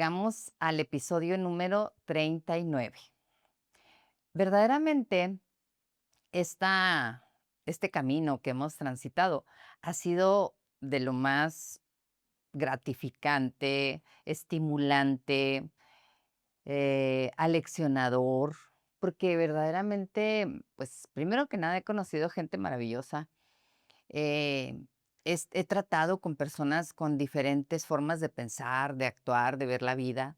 llegamos al episodio número 39. Verdaderamente, esta este camino que hemos transitado ha sido de lo más gratificante, estimulante, aleccionador, porque verdaderamente, pues, primero que nada, he conocido gente maravillosa. eh, He tratado con personas con diferentes formas de pensar, de actuar, de ver la vida.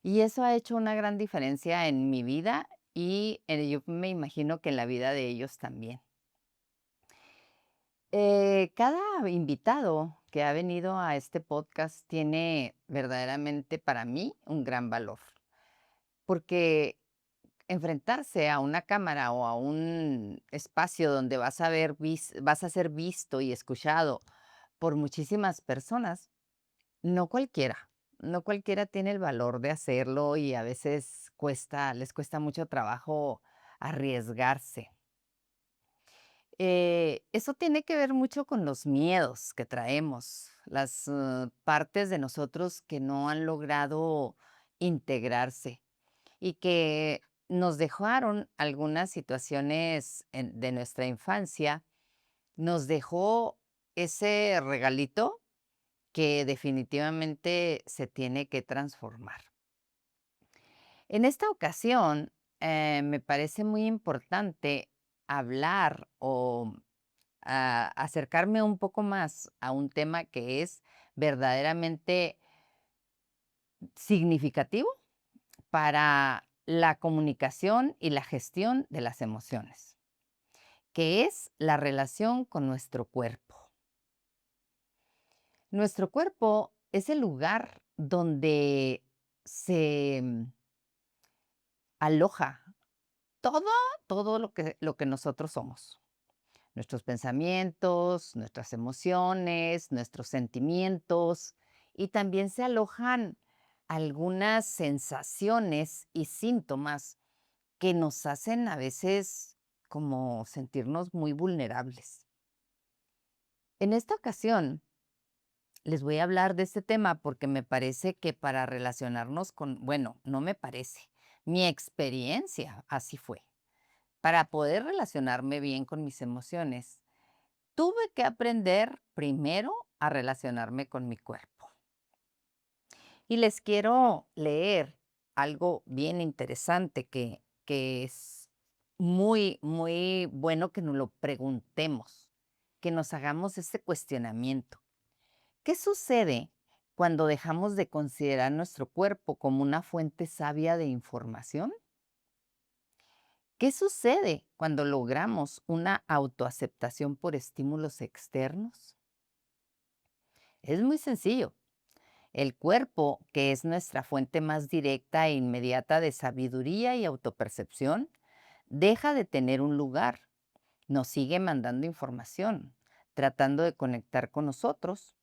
Y eso ha hecho una gran diferencia en mi vida y, yo me imagino que en la vida de ellos también. Cada invitado que ha venido a este podcast tiene verdaderamente para mí un gran valor, porque enfrentarse a una cámara o a un espacio donde vas a ser visto y escuchado por muchísimas personas. No cualquiera, no cualquiera tiene el valor de hacerlo y a veces les cuesta mucho trabajo arriesgarse. Eso tiene que ver mucho con los miedos que traemos, las partes de nosotros que no han logrado integrarse y que nos dejaron algunas situaciones de nuestra infancia, nos dejó ese regalito que definitivamente se tiene que transformar. En esta ocasión, me parece muy importante hablar o acercarme un poco más a un tema que es verdaderamente significativo para la comunicación y la gestión de las emociones, que es la relación con nuestro cuerpo. Nuestro cuerpo es el lugar donde se aloja todo, todo lo que nosotros somos. Nuestros pensamientos, nuestras emociones, nuestros sentimientos, y también se alojan algunas sensaciones y síntomas que nos hacen a veces como sentirnos muy vulnerables. En esta ocasión les voy a hablar de este tema porque me parece que para relacionarnos bueno, no me parece, mi experiencia así fue. Para poder relacionarme bien con mis emociones, tuve que aprender primero a relacionarme con mi cuerpo. Y les quiero leer algo bien interesante que es muy, muy bueno que nos lo preguntemos, que nos hagamos ese cuestionamiento. ¿Qué sucede cuando dejamos de considerar nuestro cuerpo como una fuente sabia de información? ¿Qué sucede cuando logramos una autoaceptación por estímulos externos? Es muy sencillo. El cuerpo, que es nuestra fuente más directa e inmediata de sabiduría y autopercepción, deja de tener un lugar. Nos sigue mandando información, tratando de conectar con nosotros,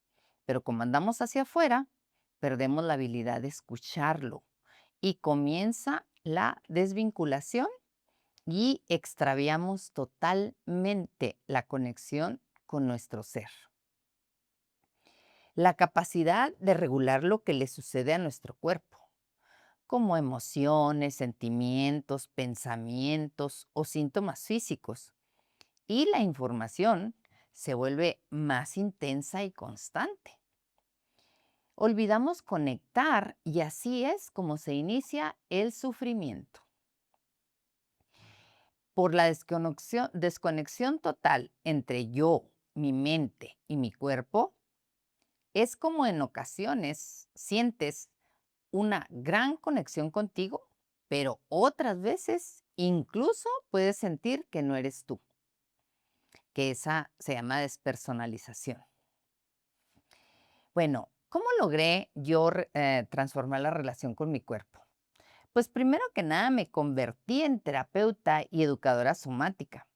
pero como andamos hacia afuera, perdemos la habilidad de escucharlo y comienza la desvinculación y extraviamos totalmente la conexión con nuestro ser. La capacidad de regular lo que le sucede a nuestro cuerpo, como emociones, sentimientos, pensamientos o síntomas físicos. Y la información se vuelve más intensa y constante. Olvidamos conectar y así es como se inicia el sufrimiento. Por la desconexión total entre yo, mi mente y mi cuerpo, es como en ocasiones sientes una gran conexión contigo, pero otras veces incluso puedes sentir que no eres tú, que esa se llama despersonalización. Bueno, ¿cómo logré yo transformar la relación con mi cuerpo? Pues primero que nada me convertí en terapeuta y educadora somática.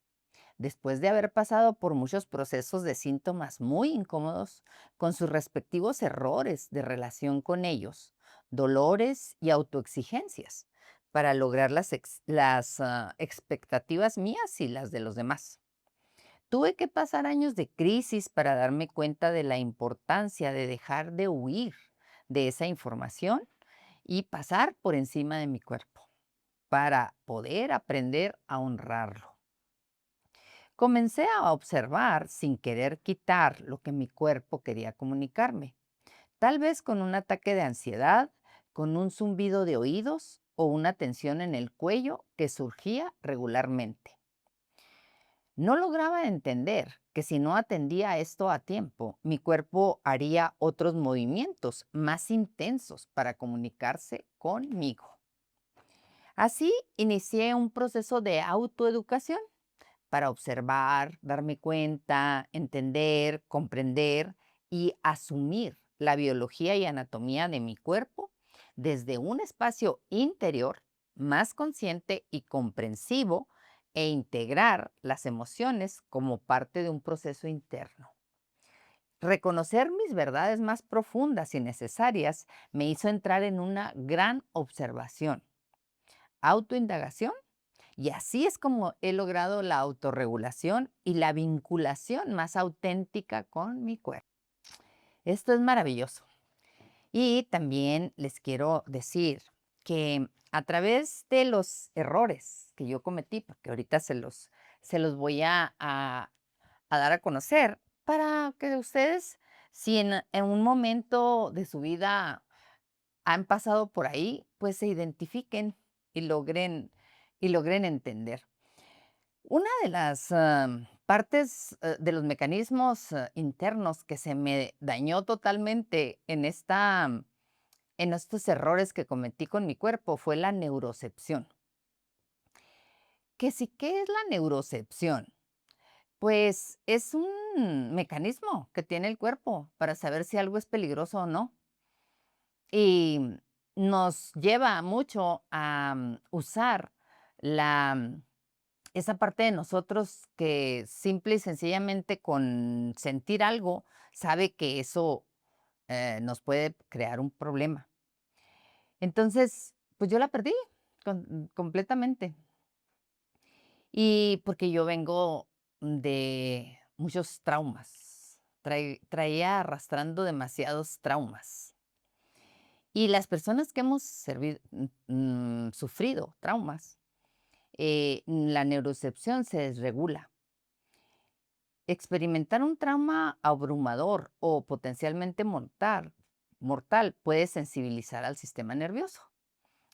Después de haber pasado por muchos procesos de síntomas muy incómodos, con sus respectivos errores de relación con ellos, dolores y autoexigencias, para lograr las expectativas mías y las de los demás. Tuve que pasar años de crisis para darme cuenta de la importancia de dejar de huir de esa información y pasar por encima de mi cuerpo para poder aprender a honrarlo. Comencé a observar sin querer quitar lo que mi cuerpo quería comunicarme, tal vez con un ataque de ansiedad, con un zumbido de oídos o una tensión en el cuello que surgía regularmente. No lograba entender que si no atendía esto a tiempo, mi cuerpo haría otros movimientos más intensos para comunicarse conmigo. Así inicié un proceso de autoeducación para observar, darme cuenta, entender, comprender y asumir la biología y anatomía de mi cuerpo desde un espacio interior más consciente y comprensivo e integrar las emociones como parte de un proceso interno. Reconocer mis verdades más profundas y necesarias me hizo entrar en una gran observación, autoindagación, y así es como he logrado la autorregulación y la vinculación más auténtica con mi cuerpo. Esto es maravilloso. Y también les quiero decir que a través de los errores que yo cometí, porque ahorita se los voy a dar a conocer, para que ustedes, si en un momento de su vida han pasado por ahí, pues se identifiquen y logren entender. Una de las partes de los mecanismos internos que se me dañó totalmente en estos errores que cometí con mi cuerpo fue la neurocepción. ¿Qué es la neurocepción? Pues es un mecanismo que tiene el cuerpo para saber si algo es peligroso o no. Y nos lleva mucho a usar la esa parte de nosotros que simple y sencillamente con sentir algo sabe que eso nos puede crear un problema. Entonces, pues yo la perdí completamente. Y porque yo vengo de muchos traumas, traía arrastrando demasiados traumas. Y las personas que hemos sufrido traumas, la neurocepción se desregula. Experimentar un trauma abrumador o potencialmente mortal puede sensibilizar al sistema nervioso,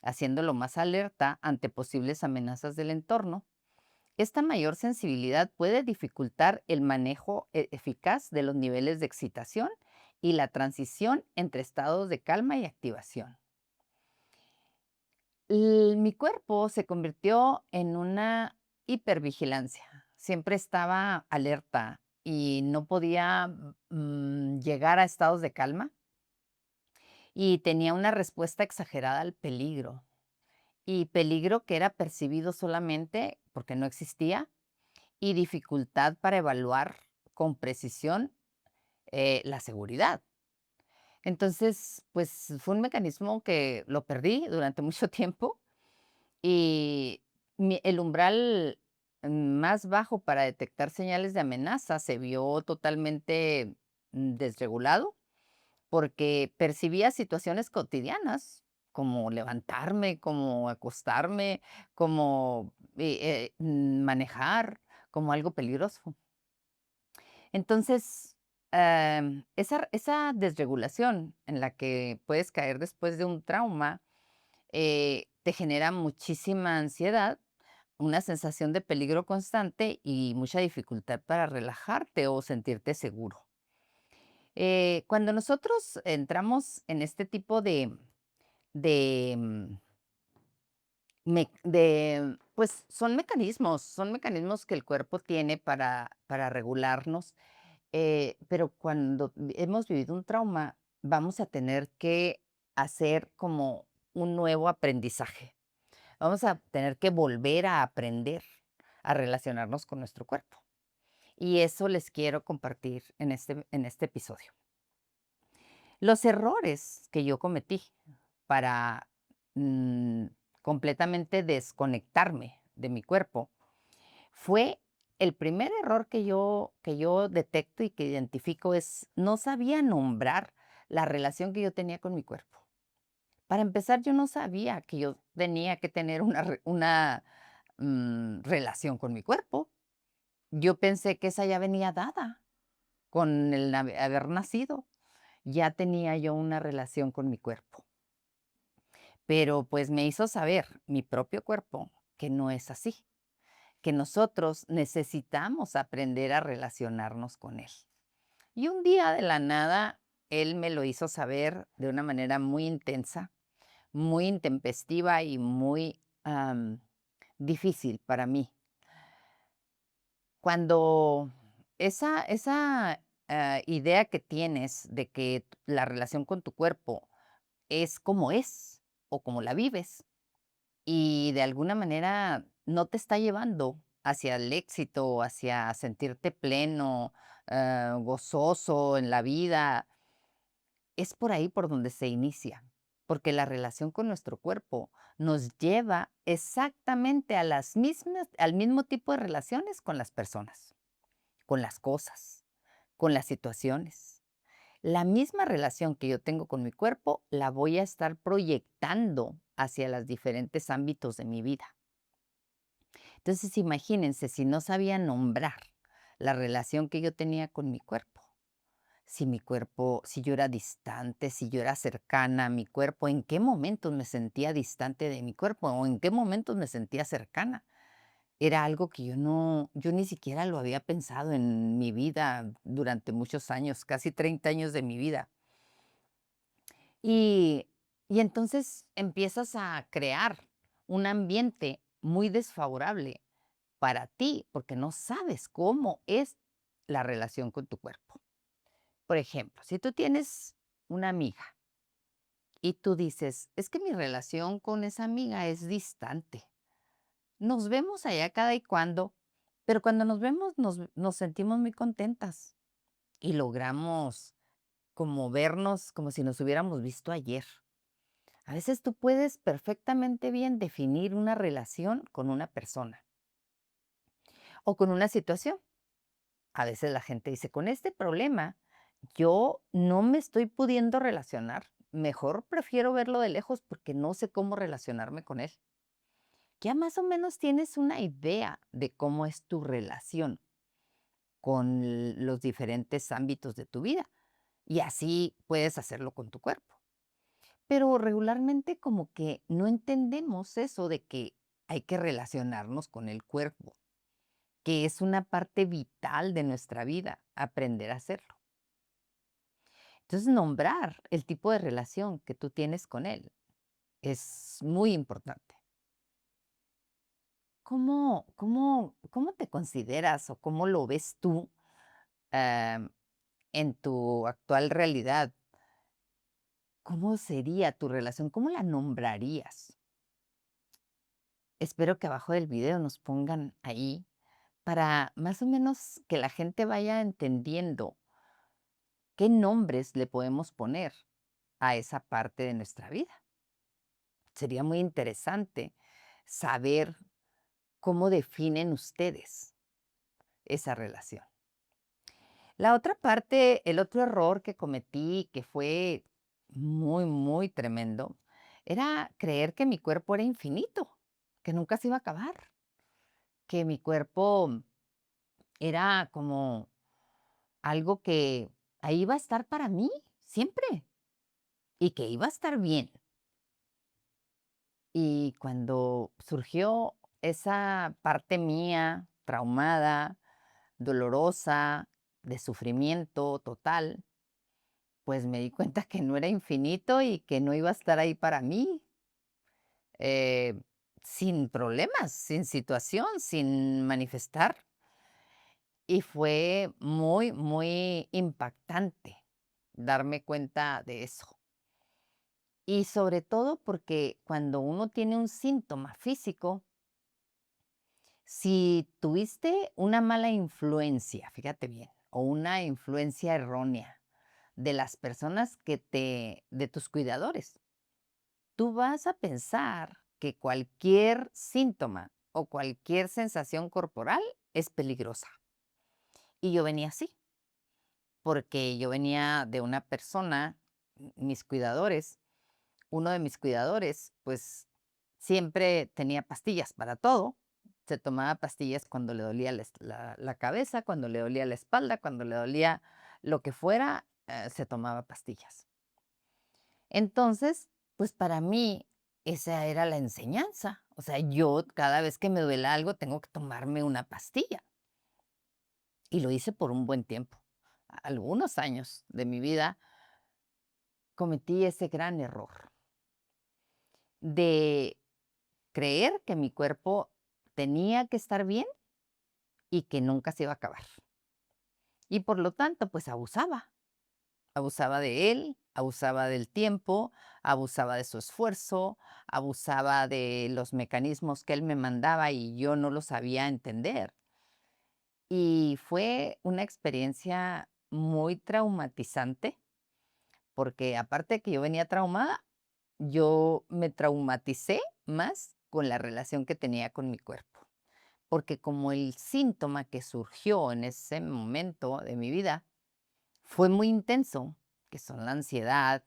haciéndolo más alerta ante posibles amenazas del entorno. Esta mayor sensibilidad puede dificultar el manejo eficaz de los niveles de excitación y la transición entre estados de calma y activación. Mi cuerpo se convirtió en una hipervigilancia. Siempre estaba alerta y no podía llegar a estados de calma y tenía una respuesta exagerada al peligro. Y peligro que era percibido solamente porque no existía y dificultad para evaluar con precisión la seguridad. Entonces, pues fue un mecanismo que lo perdí durante mucho tiempo. Y el umbral más bajo para detectar señales de amenaza se vio totalmente desregulado porque percibía situaciones cotidianas, como levantarme, como acostarme, como manejar, como algo peligroso. Entonces, esa desregulación en la que puedes caer después de un trauma te genera muchísima ansiedad, una sensación de peligro constante y mucha dificultad para relajarte o sentirte seguro. Cuando nosotros entramos en este tipo de, mm, pues son mecanismos que el cuerpo tiene para regularnos, pero cuando hemos vivido un trauma, vamos a tener que hacer como un nuevo aprendizaje. Vamos a tener que volver a aprender a relacionarnos con nuestro cuerpo. Y eso les quiero compartir en este episodio. Los errores que yo cometí para mm, completamente desconectarme de mi cuerpo fue el primer error que yo detecto y que identifico es no sabía nombrar la relación que yo tenía con mi cuerpo. Para empezar, yo no sabía que yo tenía que tener una relación con mi cuerpo. Yo pensé que esa ya venía dada con el haber nacido. Ya tenía yo una relación con mi cuerpo. Pero, pues, me hizo saber mi propio cuerpo que no es así, que nosotros necesitamos aprender a relacionarnos con él. Y un día de la nada, él me lo hizo saber de una manera muy intensa, muy intempestiva y muy, difícil para mí. Cuando esa idea que tienes de que la relación con tu cuerpo es como es, o como la vives, y de alguna manera no te está llevando hacia el éxito, hacia sentirte pleno, gozoso en la vida, es por ahí por donde se inicia, porque la relación con nuestro cuerpo nos lleva exactamente a las mismas al mismo tipo de relaciones con las personas, con las cosas, con las situaciones. La misma relación que yo tengo con mi cuerpo, la voy a estar proyectando hacia los diferentes ámbitos de mi vida. Entonces, imagínense, si no sabía nombrar la relación que yo tenía con mi cuerpo, si mi cuerpo, si yo era distante, si yo era cercana a mi cuerpo, en qué momentos me sentía distante de mi cuerpo o en qué momentos me sentía cercana. Era algo que yo ni siquiera lo había pensado en mi vida durante muchos años, casi 30 años de mi vida. Y, y entonces empiezas a crear un ambiente muy desfavorable para ti, porque no sabes cómo es la relación con tu cuerpo. Por ejemplo, si tú tienes una amiga y tú dices, es que mi relación con esa amiga es distante. Nos vemos allá cada y cuando, pero cuando nos vemos nos sentimos muy contentas y logramos como vernos como si nos hubiéramos visto ayer. A veces tú puedes perfectamente bien definir una relación con una persona o con una situación. A veces la gente dice, con este problema, yo no me estoy pudiendo relacionar. Mejor prefiero verlo de lejos porque no sé cómo relacionarme con él. Ya más o menos tienes una idea de cómo es tu relación con los diferentes ámbitos de tu vida. Y así puedes hacerlo con tu cuerpo. Pero regularmente como que no entendemos eso de que hay que relacionarnos con el cuerpo, que es una parte vital de nuestra vida, aprender a hacerlo. Entonces, nombrar el tipo de relación que tú tienes con él es muy importante. ¿Cómo te consideras o cómo lo ves tú, am, en tu actual realidad? ¿Cómo sería tu relación? ¿Cómo la nombrarías? Espero que abajo del video nos pongan ahí para más o menos que la gente vaya entendiendo qué nombres le podemos poner a esa parte de nuestra vida. Sería muy interesante saber cómo definen ustedes esa relación. La otra parte, el otro error que cometí, que fue muy, muy tremendo, era creer que mi cuerpo era infinito, que nunca se iba a acabar, que mi cuerpo era como algo que ahí iba a estar para mí siempre y que iba a estar bien. Y cuando surgió esa parte mía traumada, dolorosa, de sufrimiento total, pues me di cuenta que no era infinito y que no iba a estar ahí para mí, eh, sin problemas, sin situación, sin manifestar. Y fue muy, muy impactante darme cuenta de eso. Y sobre todo porque cuando uno tiene un síntoma físico, si tuviste una mala influencia, fíjate bien, o una influencia errónea de las personas de tus cuidadores, tú vas a pensar que cualquier síntoma o cualquier sensación corporal es peligrosa. Y yo venía así, porque yo venía de una persona, mis cuidadores, uno de mis cuidadores, pues, siempre tenía pastillas para todo. Se tomaba pastillas cuando le dolía la cabeza, cuando le dolía la espalda, cuando le dolía lo que fuera, se tomaba pastillas. Entonces, pues, para mí esa era la enseñanza. O sea, yo cada vez que me duele algo tengo que tomarme una pastilla, y lo hice por un buen tiempo. Algunos años de mi vida cometí ese gran error de creer que mi cuerpo tenía que estar bien y que nunca se iba a acabar. Y por lo tanto, pues abusaba. Abusaba de él, abusaba del tiempo, abusaba de su esfuerzo, abusaba de los mecanismos que él me mandaba y yo no los sabía entender. Y fue una experiencia muy traumatizante, porque aparte de que yo venía traumada, yo me traumaticé más con la relación que tenía con mi cuerpo. Porque como el síntoma que surgió en ese momento de mi vida fue muy intenso, que son la ansiedad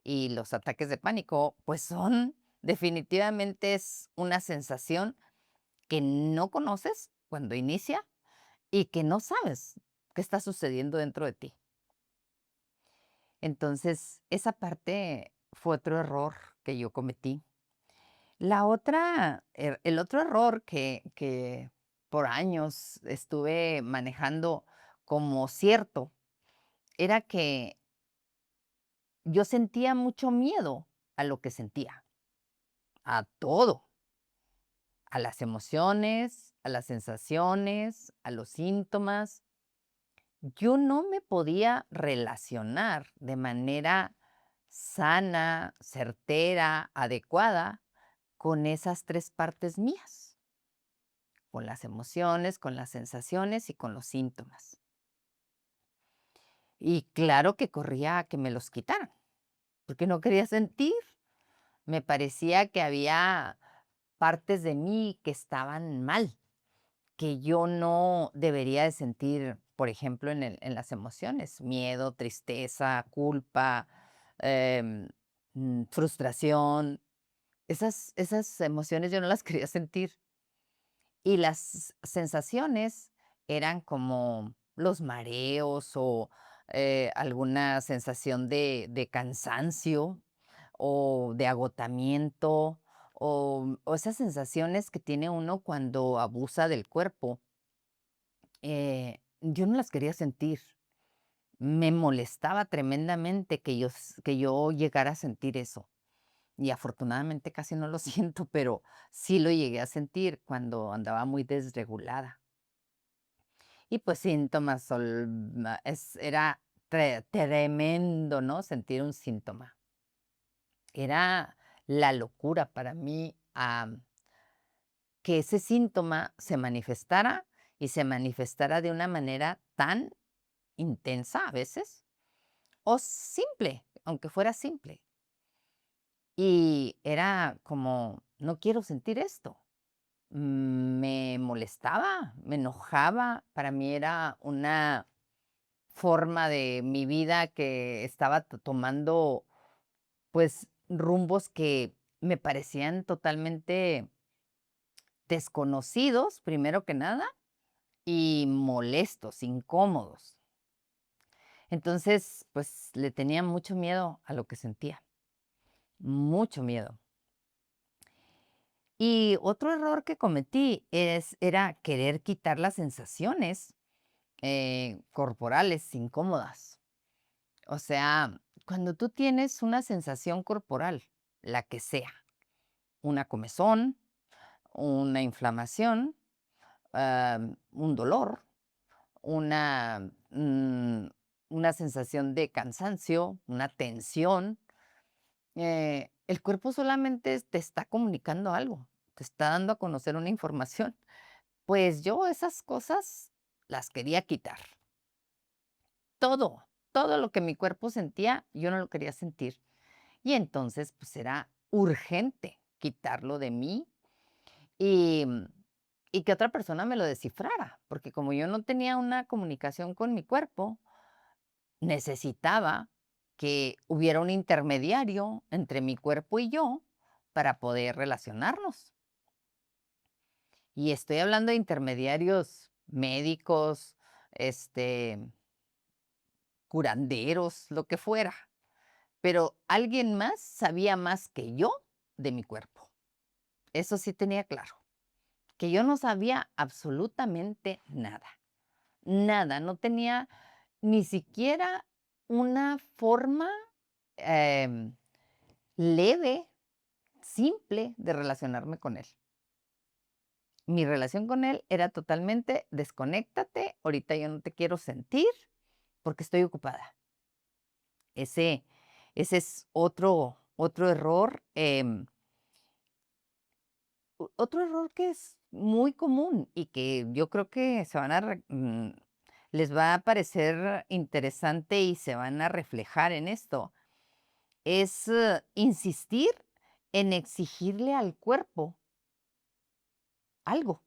y los ataques de pánico, pues son definitivamente es una sensación que no conoces cuando inicia y que no sabes qué está sucediendo dentro de ti. Entonces, esa parte fue otro error que yo cometí. La otra, el otro error que por años estuve manejando como cierto, era que yo sentía mucho miedo a lo que sentía, a todo, a las emociones, a las sensaciones, a los síntomas. Yo no me podía relacionar de manera sana, certera, adecuada con esas 3 partes mías, con las emociones, con las sensaciones y con los síntomas. Y claro que corría a que me los quitaran, porque no quería sentir. Me parecía que había partes de mí que estaban mal, que yo no debería de sentir, por ejemplo, en las emociones, miedo, tristeza, culpa, em, frustración. Esas emociones yo no las quería sentir. Y las sensaciones eran como los mareos o, alguna sensación de cansancio o de agotamiento, o esas sensaciones que tiene uno cuando abusa del cuerpo, yo no las quería sentir. Me molestaba tremendamente que yo llegara a sentir eso. Y afortunadamente casi no lo siento, pero sí lo llegué a sentir cuando andaba muy desregulada. Y pues síntomas, era tremendo, ¿no? Sentir un síntoma. Era la locura para mí, que ese síntoma se manifestara y se manifestara de una manera tan intensa a veces, o simple, aunque fuera simple. Y era como, no quiero sentir esto. Me molestaba, me enojaba, para mí era una forma de mi vida que estaba tomando, pues, rumbos que me parecían totalmente desconocidos, primero que nada, y molestos, incómodos. Entonces, pues, le tenía mucho miedo a lo que sentía, mucho miedo. Y otro error que cometí era querer quitar las sensaciones corporales incómodas. O sea, cuando tú tienes una sensación corporal, la que sea, una comezón, una inflamación, un dolor, una, mm, una sensación de cansancio, una tensión, el cuerpo solamente te está comunicando algo, te está dando a conocer una información. Pues yo esas cosas las quería quitar. Todo, todo lo que mi cuerpo sentía, yo no lo quería sentir. Y entonces, pues era urgente quitarlo de mí y, y que otra persona me lo descifrara, porque como yo no tenía una comunicación con mi cuerpo, necesitaba que hubiera un intermediario entre mi cuerpo y yo para poder relacionarnos. Y estoy hablando de intermediarios médicos, este, curanderos, lo que fuera, pero alguien más sabía más que yo de mi cuerpo. Eso sí tenía claro, que yo no sabía absolutamente nada, nada, no tenía ni siquiera una forma em, leve, simple de relacionarme con él. Mi relación con él era totalmente desconéctate, ahorita yo no te quiero sentir porque estoy ocupada. Ese, ese es otro error, otro error que es muy común y que yo creo que les va a parecer interesante y se van a reflejar en esto. Es insistir en exigirle al cuerpo algo.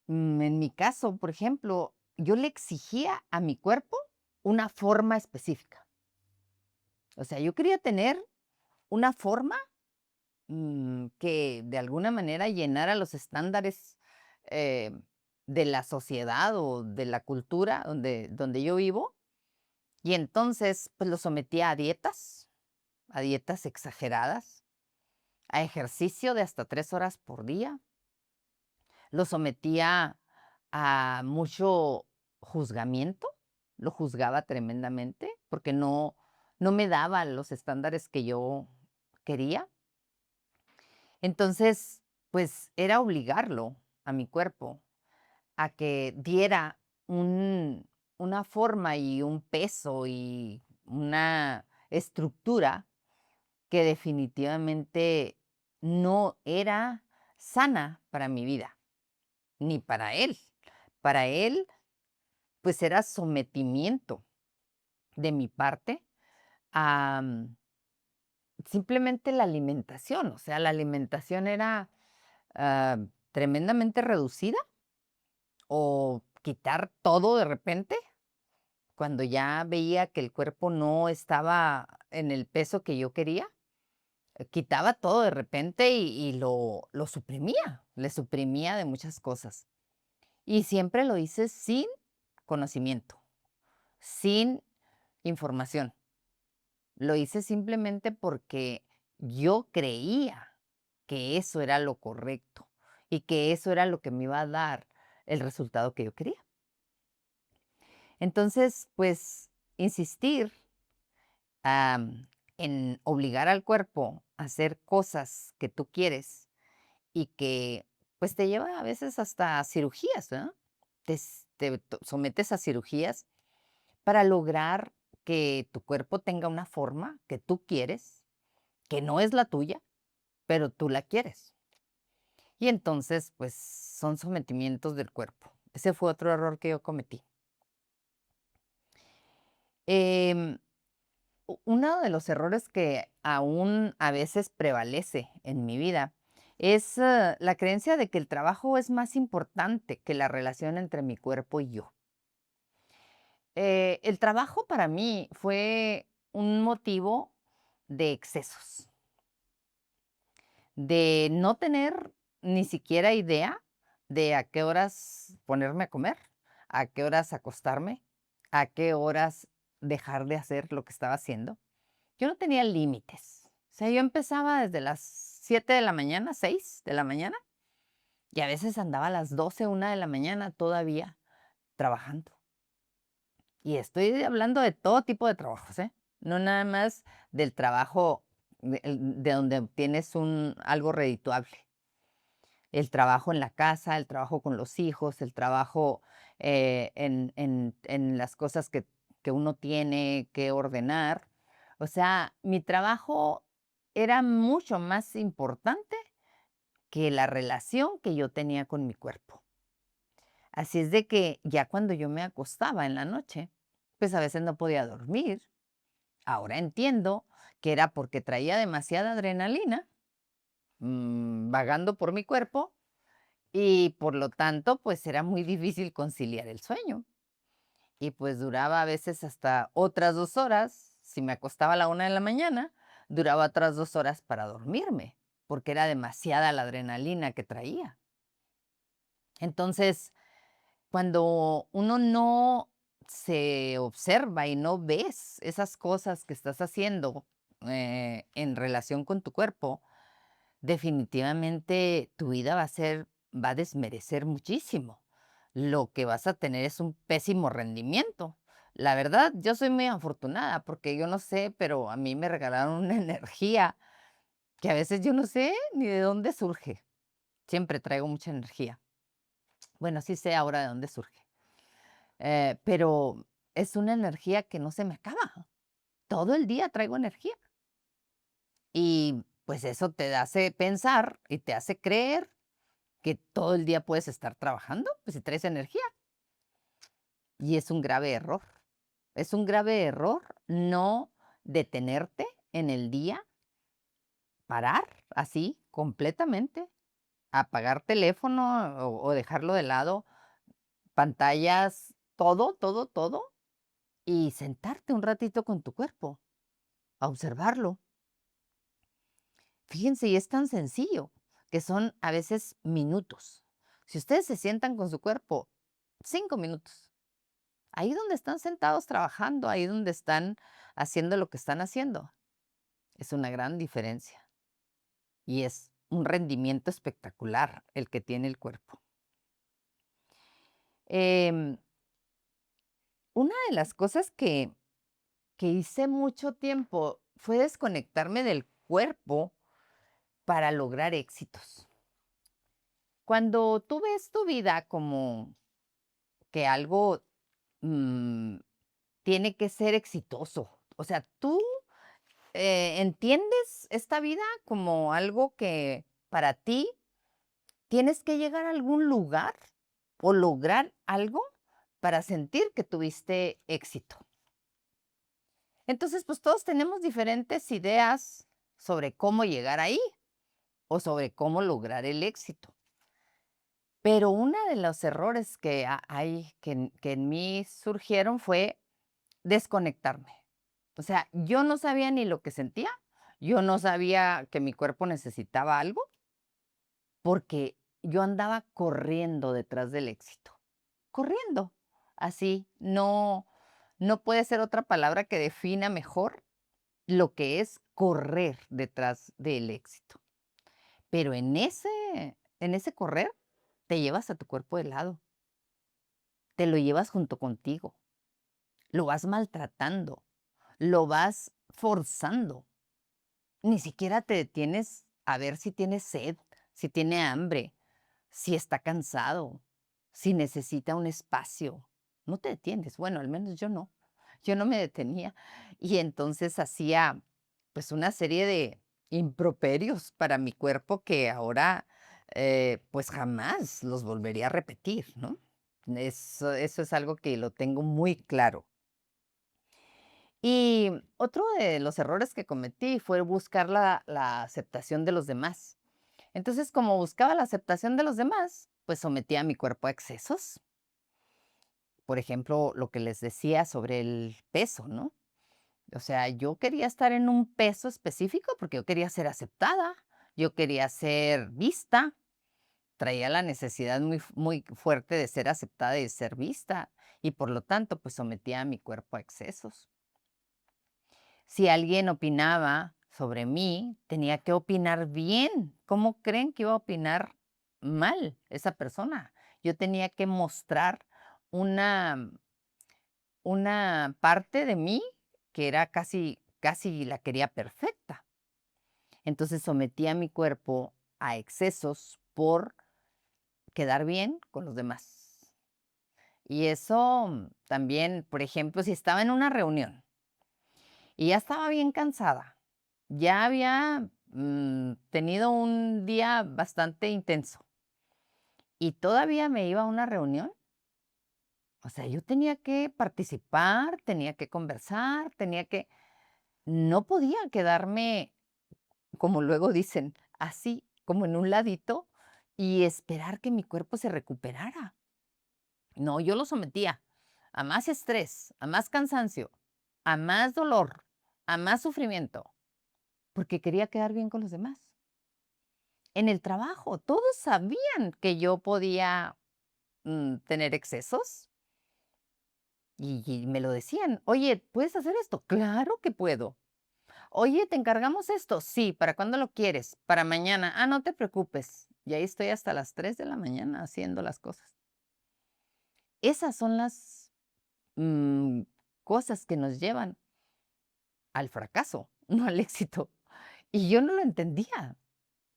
En mi caso, por ejemplo, yo le exigía a mi cuerpo una forma específica. O sea, yo quería tener una forma que de alguna manera llenara los estándares eh, de la sociedad o de la cultura donde yo vivo. Y entonces, pues lo sometía a dietas exageradas, a ejercicio de hasta 3 horas por día. Lo sometía a mucho juzgamiento, lo juzgaba tremendamente porque no me daba los estándares que yo quería. Entonces, pues era obligarlo a mi cuerpo a que diera una forma y un peso y una estructura que definitivamente no era sana para mi vida, ni para él. Para él, pues era sometimiento de mi parte a simplemente la alimentación. O sea, la alimentación era ah, tremendamente reducida o quitar todo de repente cuando ya veía que el cuerpo no estaba en el peso que yo quería. Quitaba todo de repente y lo suprimía, le suprimía de muchas cosas. Y siempre lo hice sin conocimiento, sin información. Lo hice simplemente porque yo creía que eso era lo correcto y que eso era lo que me iba a dar el resultado que yo quería. Entonces, pues, insistir en obligar al cuerpo a hacer cosas que tú quieres y que, pues, te lleva a veces hasta cirugías, ¿verdad? Te sometes a cirugías para lograr que tu cuerpo tenga una forma que tú quieres, que no es la tuya, pero tú la quieres. Y entonces, pues, son sometimientos del cuerpo. Ese fue otro error que yo cometí. Em, Uno de los errores que aún a veces prevalece en mi vida es la creencia de que el trabajo es más importante que la relación entre mi cuerpo y yo. El trabajo para mí fue un motivo de excesos, de no tener ni siquiera idea de a qué horas ponerme a comer, a qué horas acostarme, a qué horas dejar de hacer lo que estaba haciendo. Yo no tenía límites. O sea, yo empezaba desde las 7 de la mañana, 6 de la mañana, y a veces andaba a las 12, 1 de la mañana todavía trabajando. Y estoy hablando de todo tipo de trabajos, ¿eh? No nada más del trabajo de donde obtienes algo redituable. El trabajo en la casa, el trabajo con los hijos, el trabajo en las cosas que uno tiene que ordenar. O sea, mi trabajo era mucho más importante que la relación que yo tenía con mi cuerpo. Así es de que ya cuando yo me acostaba en la noche, pues a veces no podía dormir. Ahora entiendo que era porque traía demasiada adrenalina vagando por mi cuerpo y por lo tanto, pues era muy difícil conciliar el sueño. y pues duraba a veces hasta otras 2 horas. Si me acostaba a la 1 de la mañana, duraba otras 2 horas para dormirme, porque era demasiada la adrenalina que traía. Entonces, cuando uno no se observa y no ves esas cosas que estás haciendo, en relación con tu cuerpo, definitivamente tu vida va a desmerecer muchísimo. Lo que vas a tener es un pésimo rendimiento. La verdad, yo soy muy afortunada porque yo no sé, pero a mí me regalaron una energía que a veces yo no sé ni de dónde surge. Siempre traigo mucha energía. Bueno, sí sé ahora de dónde surge. Pero es una energía que no se me acaba. Todo el día traigo energía. Y pues eso te hace pensar y te hace creer que todo el día puedes estar trabajando, pues si traes energía. Y es un grave error. Es un grave error no detenerte en el día, parar así completamente, apagar teléfono o dejarlo de lado, pantallas, todo, todo, todo, y sentarte un ratito con tu cuerpo, a observarlo. Fíjense, y es tan sencillo, que son a veces minutos. Si ustedes se sientan con su cuerpo 5 minutos, ahí donde están sentados trabajando, ahí donde están haciendo lo que están haciendo, es una gran diferencia y es un rendimiento espectacular el que tiene el cuerpo. Em, una de las cosas que hice mucho tiempo fue desconectarme del cuerpo para lograr éxitos. Cuando tú ves tu vida como que algo mm, tiene que ser exitoso, o sea, tú entiendes esta vida como algo que para ti tienes que llegar a algún lugar o lograr algo para sentir que tuviste éxito. Entonces, pues todos tenemos diferentes ideas sobre cómo llegar ahí o sobre cómo lograr el éxito. Pero uno de los errores que hay que en mí surgieron fue desconectarme. O sea, yo no sabía ni lo que sentía, yo no sabía que mi cuerpo necesitaba algo, porque yo andaba corriendo detrás del éxito, corriendo, así, no puede ser otra palabra que defina mejor lo que es correr detrás del éxito. Pero en ese correr, te llevas a tu cuerpo de lado, te lo llevas junto contigo, lo vas maltratando, lo vas forzando. Ni siquiera te detienes a ver si tiene sed, si tiene hambre, si está cansado, si necesita un espacio. No te detienes. Bueno, al menos yo no. Yo no me detenía. Y entonces hacía, pues, una serie de improperios para mi cuerpo que ahora, pues, jamás los volvería a repetir, ¿no? Eso es algo que lo tengo muy claro. Y otro de los errores que cometí fue buscar la aceptación de los demás. Entonces, como buscaba la aceptación de los demás, pues sometía a mi cuerpo a excesos. Por ejemplo, lo que les decía sobre el peso, ¿no? O sea, yo quería estar en un peso específico porque yo quería ser aceptada, yo quería ser vista, traía la necesidad muy fuerte de ser aceptada y de ser vista, y por lo tanto, pues sometía a mi cuerpo a excesos. Si alguien opinaba sobre mí, tenía que opinar bien. ¿Cómo creen que iba a opinar mal esa persona? Yo tenía que mostrar una, una parte de mí que era casi la quería perfecta. Entonces sometía a mi cuerpo a excesos por quedar bien con los demás. Y eso también, por ejemplo, si estaba en una reunión y ya estaba bien cansada. Ya había, tenido un día bastante intenso, y todavía me iba a una reunión. O sea, yo tenía que participar, tenía que conversar, no podía quedarme, como luego dicen, así, como en un ladito, y esperar que mi cuerpo se recuperara. No, yo lo sometía. a más estrés, a más cansancio, a más dolor, a más sufrimiento, porque quería quedar bien con los demás. En el trabajo, todos sabían que yo podía tener excesos y me lo decían, oye, ¿puedes hacer esto? Claro que puedo. Oye, ¿te encargamos esto? Sí, ¿para cuándo lo quieres? Para mañana. Ah, no te preocupes. Y ahí estoy hasta las 3 de la mañana haciendo las cosas. Esas son las mm, cosas que nos llevan al fracaso, no al éxito. Y yo no lo entendía.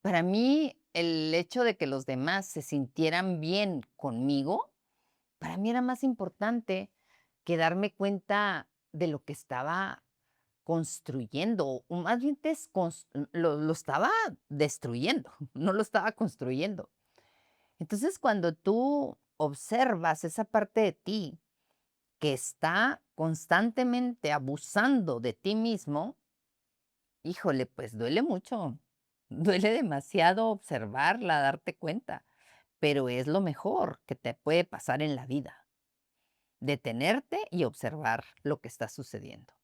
Para mí, el hecho de que los demás se sintieran bien conmigo, para mí era más importante que darme cuenta de lo que estaba construyendo, o más bien lo estaba destruyendo, no lo estaba construyendo. Entonces, cuando tú observas esa parte de ti que está constantemente abusando de ti mismo, híjole, pues duele mucho, duele demasiado observarla, darte cuenta, pero es lo mejor que te puede pasar en la vida, detenerte y observar lo que está sucediendo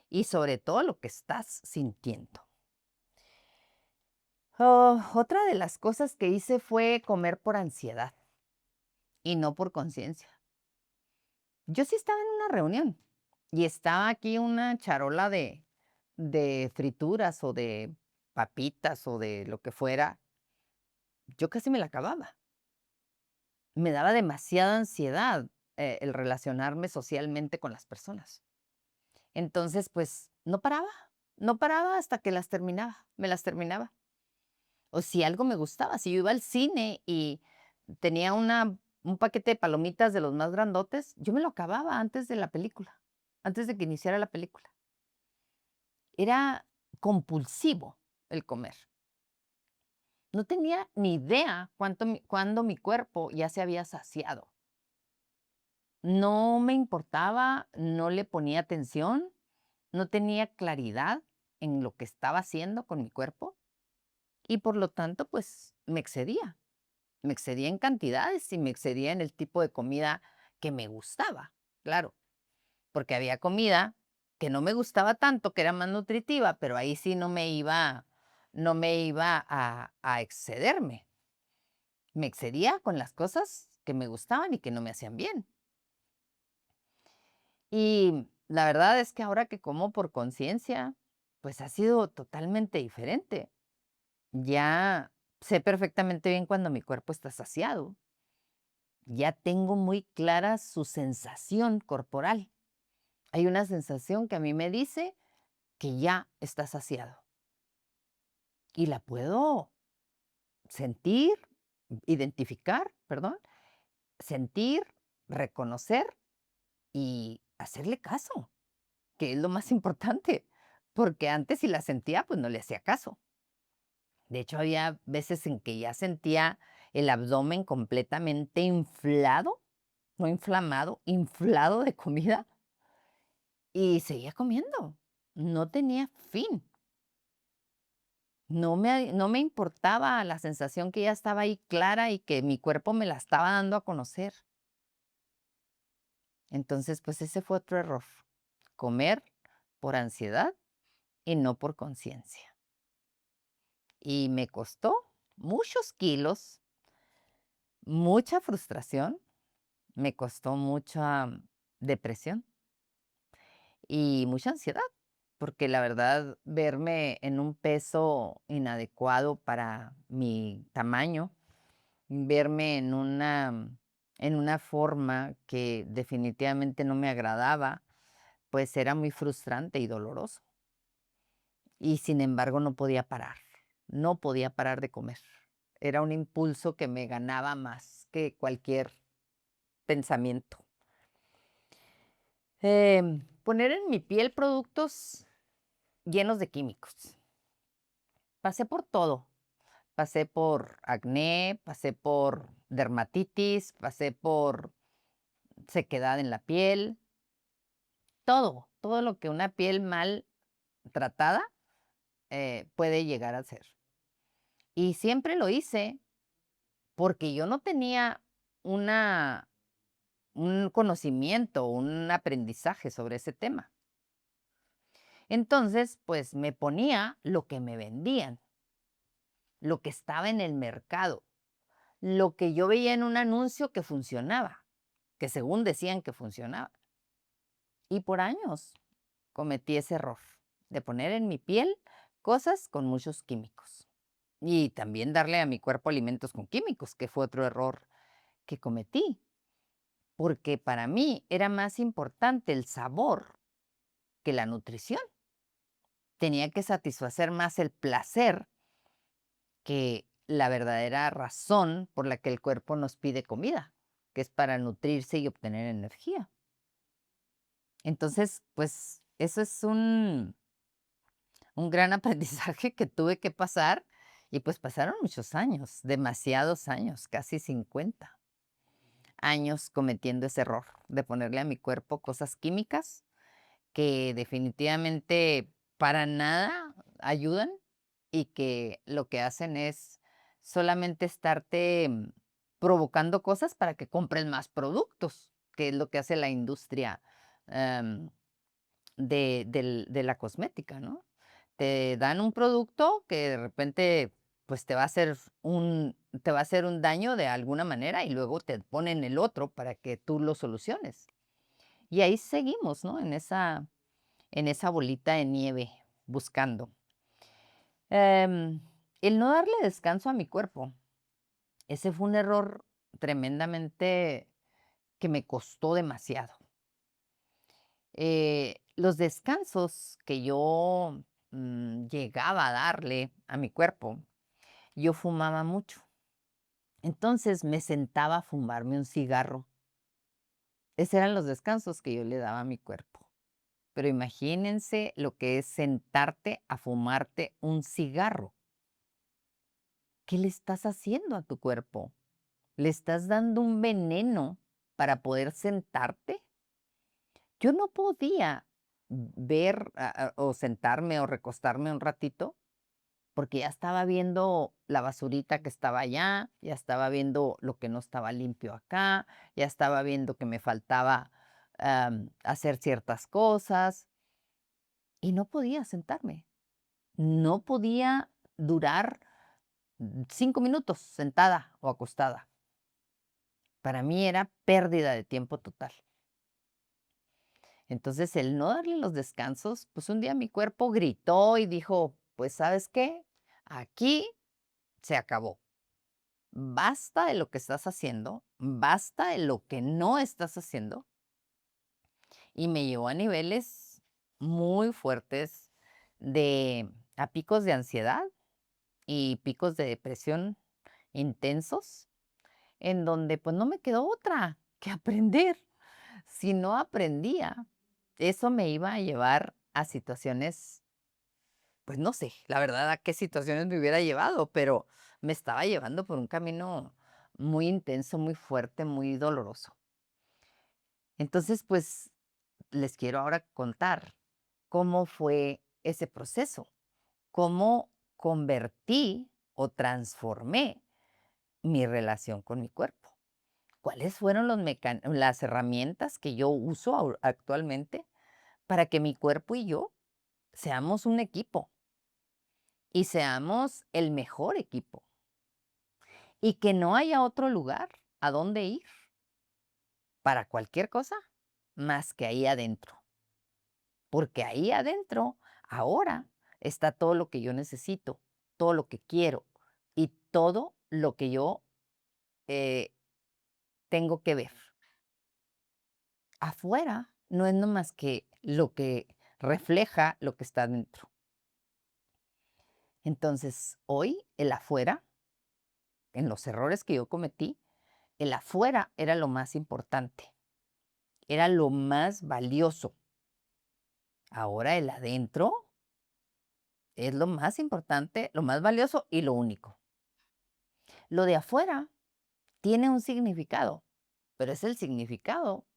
y sobre todo lo que estás sintiendo. Otra de las cosas que hice fue comer por ansiedad y no por conciencia. Yo sí estaba en una reunión y estaba aquí una charola de frituras o de papitas o de lo que fuera. Yo casi me la acababa. Me daba demasiada ansiedad el relacionarme socialmente con las personas. Entonces, pues no paraba hasta que las terminaba, me las terminaba. O si algo me gustaba, si yo iba al cine y tenía un paquete de palomitas de los más grandotes, yo me lo acababa antes de la película, antes de que iniciara la película. Era compulsivo el comer. No tenía ni idea cuándo mi cuerpo ya se había saciado. No me importaba, no le ponía atención, no tenía claridad en lo que estaba haciendo con mi cuerpo y por lo tanto, pues me excedía. Me excedía en cantidades y me excedía en el tipo de comida que me gustaba, claro, porque había comida que no me gustaba tanto, que era más nutritiva, pero ahí sí no me iba a excederme. Me excedía con las cosas que me gustaban y que no me hacían bien. Y la verdad es que ahora que como por conciencia, pues ha sido totalmente diferente. Ya sé perfectamente bien cuando mi cuerpo está saciado. Ya tengo muy clara su sensación corporal. Hay una sensación que a mí me dice que ya está saciado y la puedo sentir, identificar, perdón, sentir, reconocer y hacerle caso, que es lo más importante, porque antes si la sentía, pues no le hacía caso. De hecho, había veces en que ya sentía el abdomen completamente inflado, no inflamado, inflado de comida. Y seguía comiendo, no tenía fin. No me importaba la sensación que ya estaba ahí clara y que mi cuerpo me la estaba dando a conocer. Entonces, pues ese fue otro error, comer por ansiedad y no por conciencia. Y me costó muchos kilos, mucha frustración, me costó mucha depresión y mucha ansiedad. Porque la verdad, verme en un peso inadecuado para mi tamaño, verme en una forma que definitivamente no me agradaba, pues era muy frustrante y doloroso. Y sin embargo, no podía parar de comer. Era un impulso que me ganaba más que cualquier pensamiento. Poner en mi piel productos llenos de químicos. Pasé por todo. Pasé por acné, pasé por dermatitis, pasé por sequedad en la piel, todo lo que una piel mal tratada puede llegar a ser. Y siempre lo hice porque yo no tenía una un conocimiento, un aprendizaje sobre ese tema. Entonces, pues me ponía lo que me vendían, lo que estaba en el mercado, lo que yo veía en un anuncio que funcionaba, que según decían que funcionaba. Y por años cometí ese error de poner en mi piel cosas con muchos químicos. Y también darle a mi cuerpo alimentos con químicos, que fue otro error que cometí, porque para mí era más importante el sabor que la nutrición. Tenía que satisfacer más el placer que la verdadera razón por la que el cuerpo nos pide comida, que es para nutrirse y obtener energía. Entonces, pues eso es un gran aprendizaje que tuve que pasar y pues pasaron muchos años, demasiados años, casi 50 años cometiendo ese error de ponerle a mi cuerpo cosas químicas que definitivamente para nada ayudan y que lo que hacen es solamente estarte provocando cosas para que compres más productos, que es lo que hace la industria em, de la cosmética, ¿no? Te dan un producto que de repente pues te va a hacer un daño de alguna manera y luego te ponen el otro para que tú lo soluciones. Y ahí seguimos, ¿no? En esa bolita de nieve buscando. Em, el no darle descanso a mi cuerpo, ese fue un error tremendamente que me costó demasiado. Los descansos que yo llegaba a darle a mi cuerpo, yo fumaba mucho. Entonces me sentaba a fumarme un cigarro. Esos eran los descansos que yo le daba a mi cuerpo. Pero imagínense lo que es sentarte a fumarte un cigarro. ¿Qué le estás haciendo a tu cuerpo? ¿Le estás dando un veneno para poder sentarte? Yo no podía ver o sentarme o recostarme un ratito porque ya estaba viendo la basurita que estaba allá, ya estaba viendo lo que no estaba limpio acá, ya estaba viendo que me faltaba hacer ciertas cosas y no podía sentarme. No podía durar 5 minutos sentada o acostada. Para mí era pérdida de tiempo total. Entonces, el no darle los descansos, pues un día mi cuerpo gritó y dijo, pues ¿sabes qué? Aquí se acabó. Basta de lo que estás haciendo, basta de lo que no estás haciendo. Y me llevó a niveles muy fuertes a picos de ansiedad y picos de depresión intensos, en donde pues no me quedó otra que aprender. Si no aprendía, eso me iba a llevar a situaciones, pues no sé, la verdad a qué situaciones me hubiera llevado, pero me estaba llevando por un camino muy intenso, muy fuerte, muy doloroso. Entonces, pues les quiero ahora contar cómo fue ese proceso, cómo convertí o transformé mi relación con mi cuerpo. ¿Cuáles fueron las herramientas que yo uso actualmente para que mi cuerpo y yo seamos un equipo y seamos el mejor equipo y que no haya otro lugar a donde ir para cualquier cosa más que ahí adentro? Porque ahí adentro ahora está todo lo que yo necesito, todo lo que quiero y todo lo que yo eh, tengo que ver. Afuera no es nomás que lo que refleja lo que está dentro. Entonces, hoy el afuera, en los errores que yo cometí, el afuera era lo más importante, era lo más valioso. Ahora el adentro es lo más importante, lo más valioso y lo único. Lo de afuera tiene un significado, pero es el significado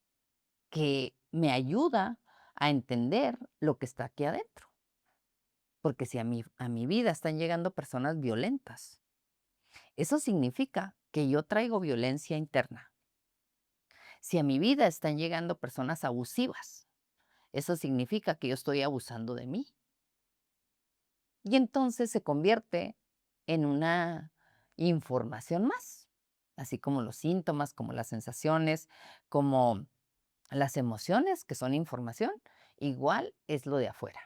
que me ayuda a entender lo que está aquí adentro. Porque si a mi vida están llegando personas violentas, eso significa que yo traigo violencia interna. Si a mi vida están llegando personas abusivas, eso significa que yo estoy abusando de mí. Y entonces se convierte en una información más, así como los síntomas, como las sensaciones, como las emociones, que son información, igual es lo de afuera.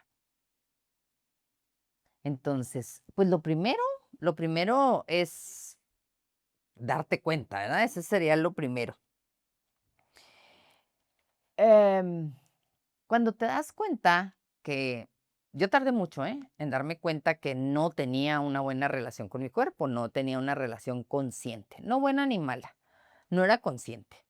Entonces, pues lo primero es darte cuenta, ¿verdad? Ese sería lo primero. Em, Cuando te das cuenta que yo tardé mucho, en darme cuenta que no tenía una buena relación con mi cuerpo, no tenía una relación consciente, no buena ni mala, no era consciente.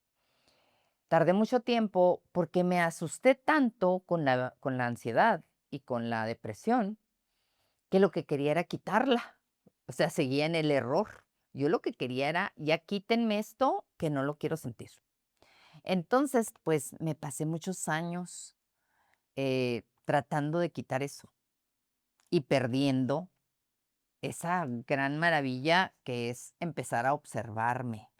Tardé mucho tiempo porque me asusté tanto con la ansiedad y con la depresión que lo que quería era quitarla. O sea, seguía en el error. Yo lo que quería era, ya quítenme esto que no lo quiero sentir. Entonces, pues me pasé muchos años tratando de quitar eso y perdiendo esa gran maravilla que es empezar a observarme.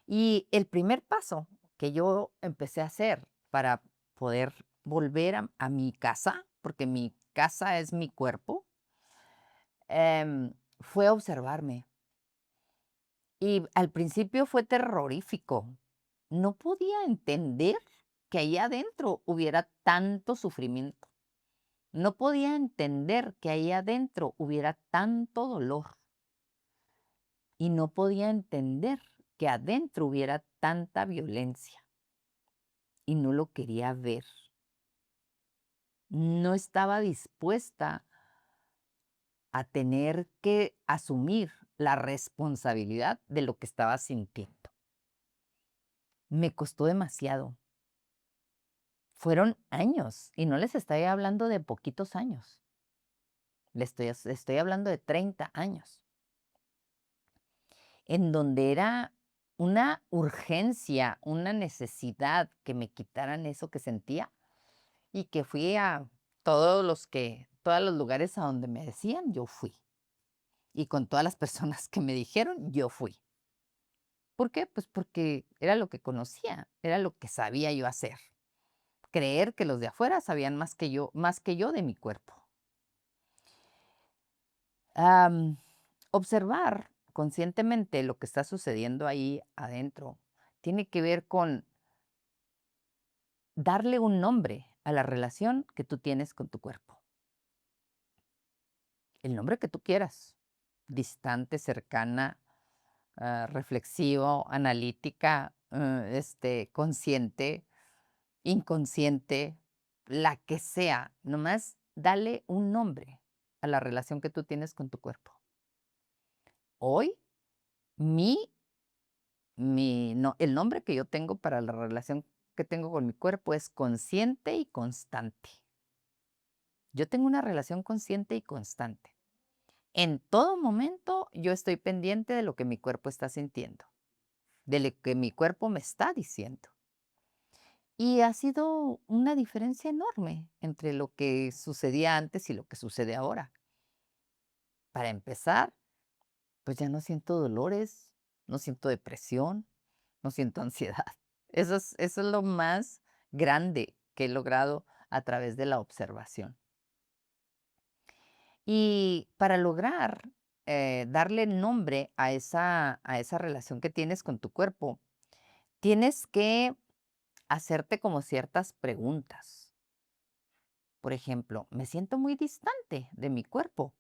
Y el primer paso que yo empecé a hacer para poder volver a mi casa, porque mi casa es mi cuerpo, fue observarme. Y al principio fue terrorífico. No podía entender que ahí adentro hubiera tanto sufrimiento. No podía entender que ahí adentro hubiera tanto dolor. Y no podía entender que adentro hubiera tanta violencia. Y no lo quería ver. No estaba dispuesta a tener que asumir la responsabilidad de lo que estaba sintiendo. Me costó demasiado. Fueron años, y no les estoy hablando de poquitos años. Estoy hablando de 30 años, en donde era una urgencia, una necesidad que me quitaran eso que sentía, y que fui a todos los lugares a donde me decían, yo fui. Y con todas las personas que me dijeron, yo fui. ¿Por qué? Pues porque era lo que conocía, era lo que sabía yo hacer. Creer que los de afuera sabían más que yo de mi cuerpo. Am, Observar conscientemente lo que está sucediendo ahí adentro tiene que ver con darle un nombre a la relación que tú tienes con tu cuerpo. El nombre que tú quieras. Distante, cercana, reflexivo, analítica, consciente, inconsciente, la que sea. Nomás dale un nombre a la relación que tú tienes con tu cuerpo. Hoy, mi no, el nombre que yo tengo para la relación que tengo con mi cuerpo es consciente y constante. Yo tengo una relación consciente y constante. En todo momento yo estoy pendiente de lo que mi cuerpo está sintiendo, de lo que mi cuerpo me está diciendo. Y ha sido una diferencia enorme entre lo que sucedía antes y lo que sucede ahora. Para empezar, pues ya no siento dolores, no siento depresión, no siento ansiedad. Eso es lo más grande que he logrado a través de la observación. Y para lograr darle nombre a esa relación que tienes con tu cuerpo, tienes que hacerte como ciertas preguntas. Por ejemplo, me siento muy distante de mi cuerpo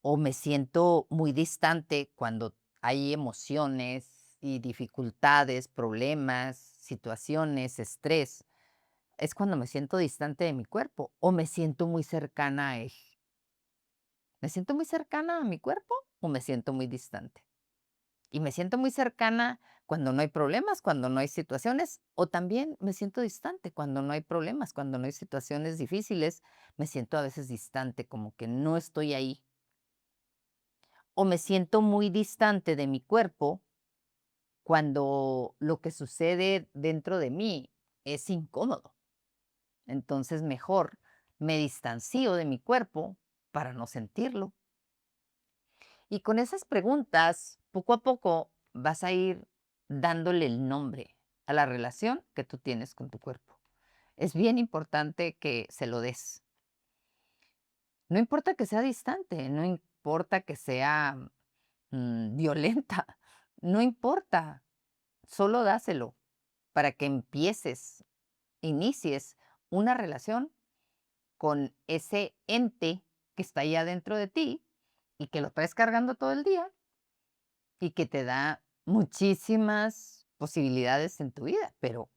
o me siento muy distante cuando hay emociones y dificultades, problemas, situaciones, estrés. Es cuando me siento distante de mi cuerpo o me siento muy cercana a él. ¿Me siento muy cercana a mi cuerpo o me siento muy distante? Y me siento muy cercana cuando no hay problemas, cuando no hay situaciones, o también me siento distante cuando no hay problemas, cuando no hay situaciones difíciles, me siento a veces distante, como que no estoy ahí. O me siento muy distante de mi cuerpo cuando lo que sucede dentro de mí es incómodo. Entonces mejor me distancio de mi cuerpo para no sentirlo. Y con esas preguntas, poco a poco vas a ir dándole el nombre a la relación que tú tienes con tu cuerpo. Es bien importante que se lo des. No importa que sea distante, no importa que sea violenta, no importa, solo dáselo para que inicies una relación con ese ente que está ahí adentro de ti y que lo traes cargando todo el día y que te da muchísimas posibilidades en tu vida, pero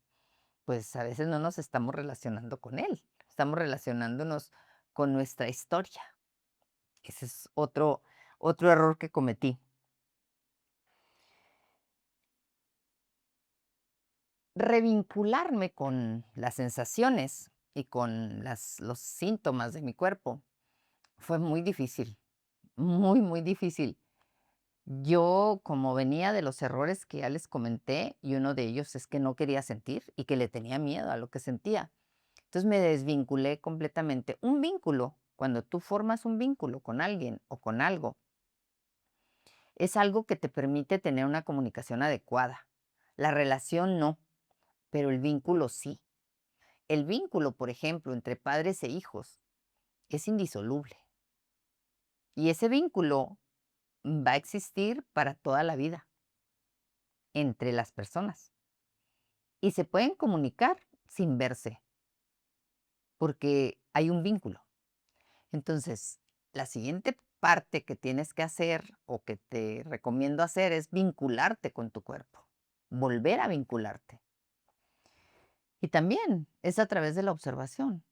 pues a veces no nos estamos relacionando con él, estamos relacionándonos con nuestra historia. Ese es otro error que cometí. Revincularme con las sensaciones y con los síntomas de mi cuerpo fue muy difícil, muy, muy difícil. Yo, como venía de los errores que ya les comenté, y uno de ellos es que no quería sentir y que le tenía miedo a lo que sentía. Entonces me desvinculé completamente. Un vínculo, cuando tú formas un vínculo con alguien o con algo, es algo que te permite tener una comunicación adecuada. La relación no, pero el vínculo sí. El vínculo, por ejemplo, entre padres e hijos es indisoluble. Y ese vínculo va a existir para toda la vida entre las personas. Y se pueden comunicar sin verse, porque hay un vínculo. Entonces, la siguiente parte que tienes que hacer o que te recomiendo hacer es vincularte con tu cuerpo, volver a vincularte. Y también es a través de la observación.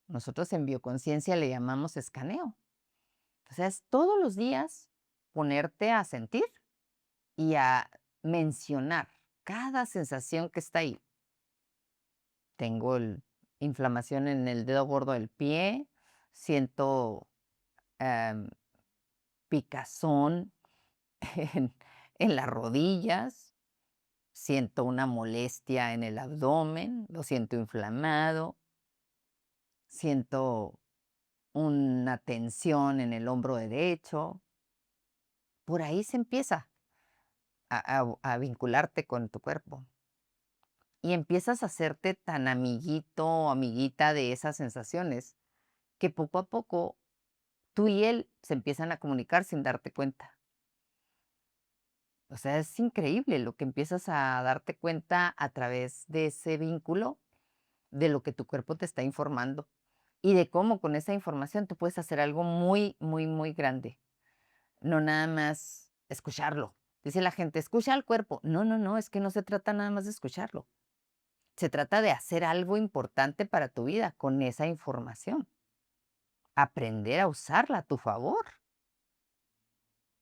Nosotros en bioconciencia le llamamos escaneo. O sea, es todos los días ponerte a sentir y a mencionar cada sensación que está ahí. Tengo inflamación en el dedo gordo del pie, siento em, picazón en, en las rodillas, siento una molestia en el abdomen, lo siento inflamado, siento una tensión en el hombro derecho. Por ahí se empieza a vincularte con tu cuerpo y empiezas a hacerte tan amiguito o amiguita de esas sensaciones que poco a poco tú y él se empiezan a comunicar sin darte cuenta. O sea, es increíble lo que empiezas a darte cuenta a través de ese vínculo, de lo que tu cuerpo te está informando y de cómo con esa información tú puedes hacer algo muy, muy, muy grande. No nada más escucharlo. Dice la gente, escucha al cuerpo. No, no, no, es que no se trata nada más de escucharlo. Se trata de hacer algo importante para tu vida con esa información. Aprender a usarla a tu favor.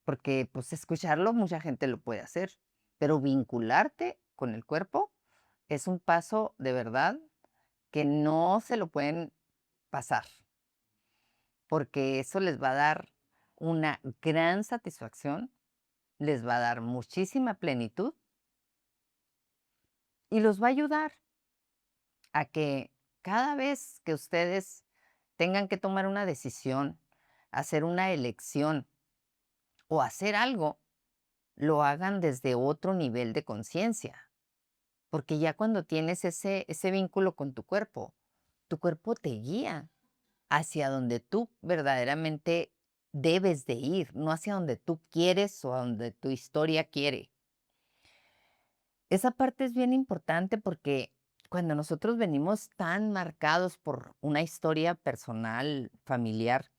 Porque, pues, escucharlo mucha gente lo puede hacer, pero vincularte con el cuerpo es un paso de verdad que no se lo pueden pasar, porque eso les va a dar una gran satisfacción, les va a dar muchísima plenitud y los va a ayudar a que cada vez que ustedes tengan que tomar una decisión, hacer una elección o hacer algo, lo hagan desde otro nivel de conciencia. Porque ya cuando tienes ese vínculo con tu cuerpo te guía hacia donde tú verdaderamente debes de ir, no hacia donde tú quieres o a donde tu historia quiere. Esa parte es bien importante porque cuando nosotros venimos tan marcados por una historia personal, familiar,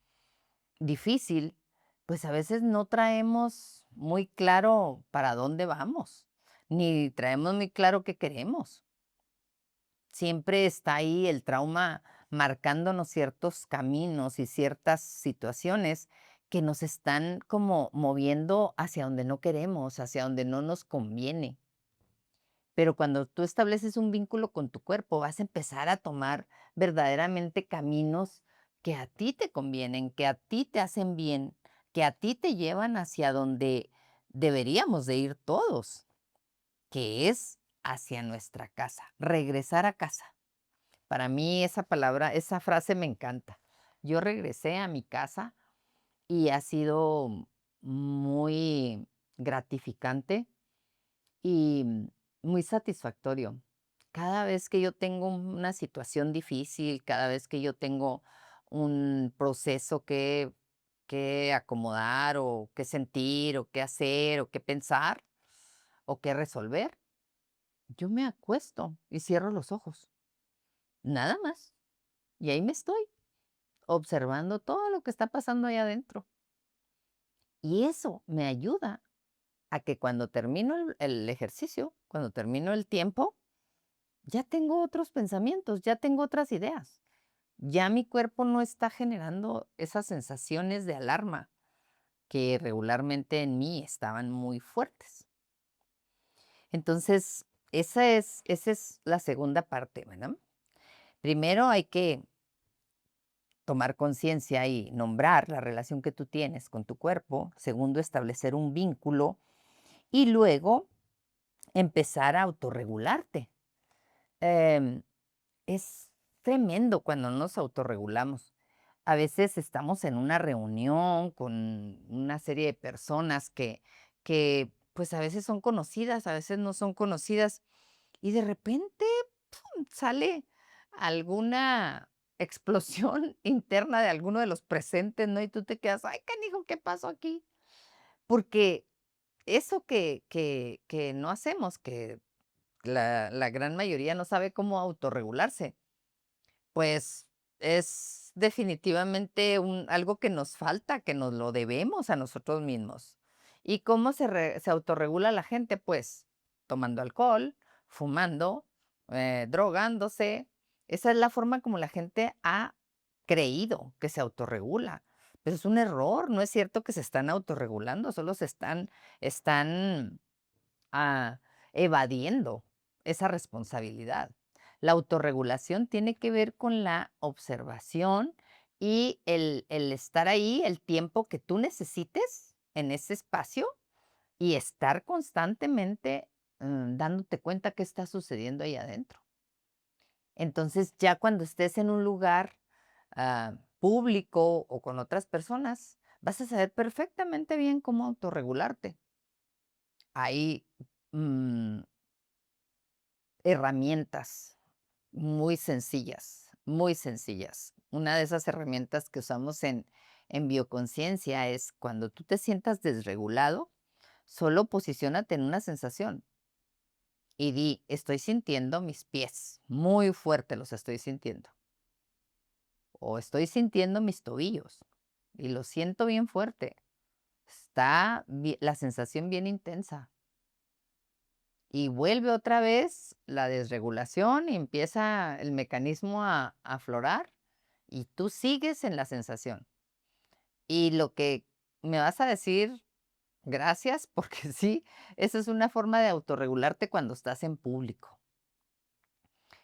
difícil, pues a veces no traemos muy claro para dónde vamos, ni traemos muy claro qué queremos. Siempre está ahí el trauma marcándonos ciertos caminos y ciertas situaciones que nos están como moviendo hacia donde no queremos, hacia donde no nos conviene. Pero cuando tú estableces un vínculo con tu cuerpo, vas a empezar a tomar verdaderamente caminos que a ti te convienen, que a ti te hacen bien, que a ti te llevan hacia donde deberíamos de ir todos, que es hacia nuestra casa, regresar a casa. Para mí esa palabra, esa frase me encanta. Yo regresé a mi casa y ha sido muy gratificante y muy satisfactorio. Cada vez que yo tengo una situación difícil, cada vez que yo tengo un proceso que acomodar o que sentir o que hacer o que pensar o que resolver, yo me acuesto y cierro los ojos, nada más. Y ahí me estoy observando todo lo que está pasando ahí adentro. Y eso me ayuda a que cuando termino el ejercicio, cuando termino el tiempo, ya tengo otros pensamientos, ya tengo otras ideas. Ya mi cuerpo no está generando esas sensaciones de alarma que regularmente en mí estaban muy fuertes. Entonces, esa es la segunda parte, ¿verdad? Primero hay que tomar conciencia y nombrar la relación que tú tienes con tu cuerpo. Segundo, establecer un vínculo y luego empezar a autorregularte. Em, es tremendo cuando nos autorregulamos. A veces estamos en una reunión con una serie de personas que pues a veces son conocidas, a veces no son conocidas, y de repente sale alguna explosión interna de alguno de los presentes, ¿no? Y tú te quedas, ay, canijo, ¿qué pasó aquí? Porque eso que no hacemos, que la gran mayoría no sabe cómo autorregularse, pues es definitivamente algo que nos falta, que nos lo debemos a nosotros mismos. ¿Y cómo se autorregula la gente? Pues tomando alcohol, fumando, drogándose. Esa es la forma como la gente ha creído que se autorregula. Pero es un error, no es cierto que se están autorregulando, solo están ah, evadiendo esa responsabilidad. La autorregulación tiene que ver con la observación y el estar ahí el tiempo que tú necesites en ese espacio y estar constantemente dándote cuenta qué está sucediendo ahí adentro. Entonces, ya cuando estés en un lugar público o con otras personas, vas a saber perfectamente bien cómo autorregularte. Hay mm, herramientas muy sencillas, muy sencillas. Una de esas herramientas que usamos en bioconciencia es cuando tú te sientas desregulado, solo posiciónate en una sensación y di, estoy sintiendo mis pies, muy fuerte los estoy sintiendo. O estoy sintiendo mis tobillos y los siento bien fuerte. Está la sensación bien intensa. Y vuelve otra vez la desregulación y empieza el mecanismo a aflorar y tú sigues en la sensación. Y lo que me vas a decir, gracias, porque sí, esa es una forma de autorregularte cuando estás en público,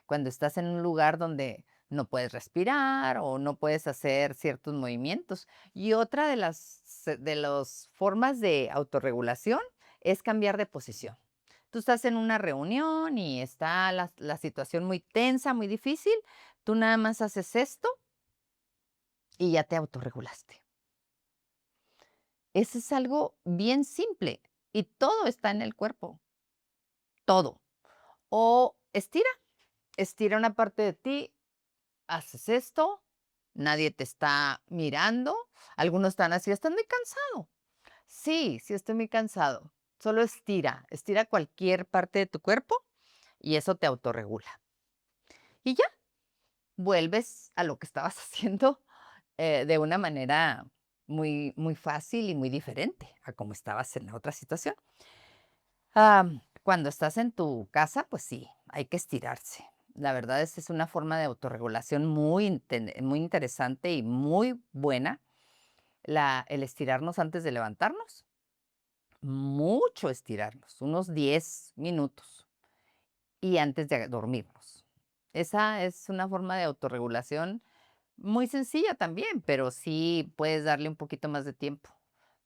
cuando estás en un lugar donde no puedes respirar o no puedes hacer ciertos movimientos. Y otra de las formas de autorregulación es cambiar de posición. Tú estás en una reunión y está la situación muy tensa, muy difícil. Tú nada más haces esto y ya te autorregulaste. Eso es algo bien simple y todo está en el cuerpo, todo. O estira una parte de ti, haces esto, nadie te está mirando. Algunos están así, estás muy cansado. Sí, sí estoy muy cansado. Solo estira cualquier parte de tu cuerpo y eso te autorregula. Y ya, vuelves a lo que estabas haciendo de una manera muy, muy fácil y muy diferente a como estabas en la otra situación. Cuando estás en tu casa, pues sí, hay que estirarse. La verdad es una forma de autorregulación muy interesante y muy buena, el estirarnos antes de levantarnos. Mucho estirarnos, unos 10 minutos y antes de dormirnos. Esa es una forma de autorregulación muy sencilla también, pero sí puedes darle un poquito más de tiempo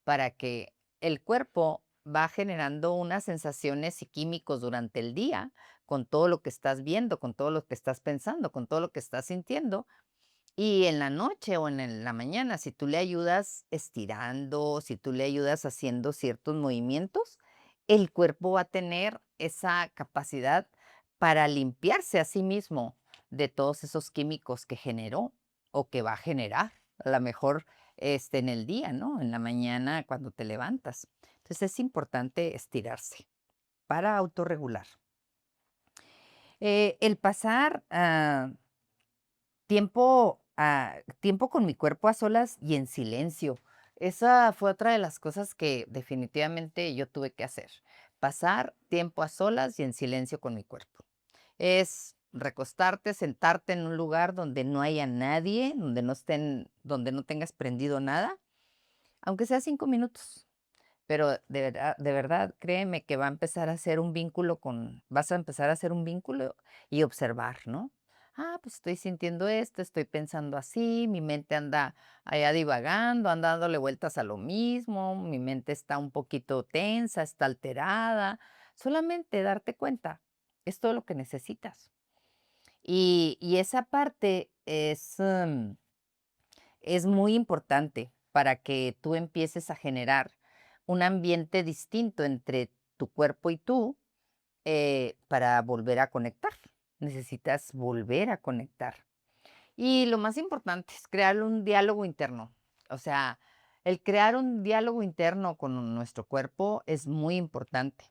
para que el cuerpo va generando unas sensaciones y químicos durante el día con todo lo que estás viendo, con todo lo que estás pensando, con todo lo que estás sintiendo. Y en la noche o en la mañana, si tú le ayudas estirando, si tú le ayudas haciendo ciertos movimientos, el cuerpo va a tener esa capacidad para limpiarse a sí mismo de todos esos químicos que generó o que va a generar, a la mejor, en el día, ¿no? En la mañana cuando te levantas. Entonces, es importante estirarse para autorregular. El pasar, tiempo con mi cuerpo a solas y en silencio. Esa fue otra de las cosas que definitivamente yo tuve que hacer. Pasar tiempo a solas y en silencio con mi cuerpo. Es recostarte, sentarte en un lugar donde no haya nadie, donde no tengas prendido nada, aunque sea 5 minutos. Pero de verdad, créeme que va a empezar a hacer un vínculo vas a empezar a hacer un vínculo y observar, ¿no? Ah, pues estoy sintiendo esto, estoy pensando así, mi mente anda allá divagando, anda dándole vueltas a lo mismo, mi mente está un poquito tensa, está alterada. Solamente darte cuenta, es todo lo que necesitas. Y esa parte es muy importante para que tú empieces a generar un ambiente distinto entre tu cuerpo y tú, para volver a conectar. Necesitas volver a conectar. Y lo más importante es crear un diálogo interno. O sea, el crear un diálogo interno con nuestro cuerpo es muy importante.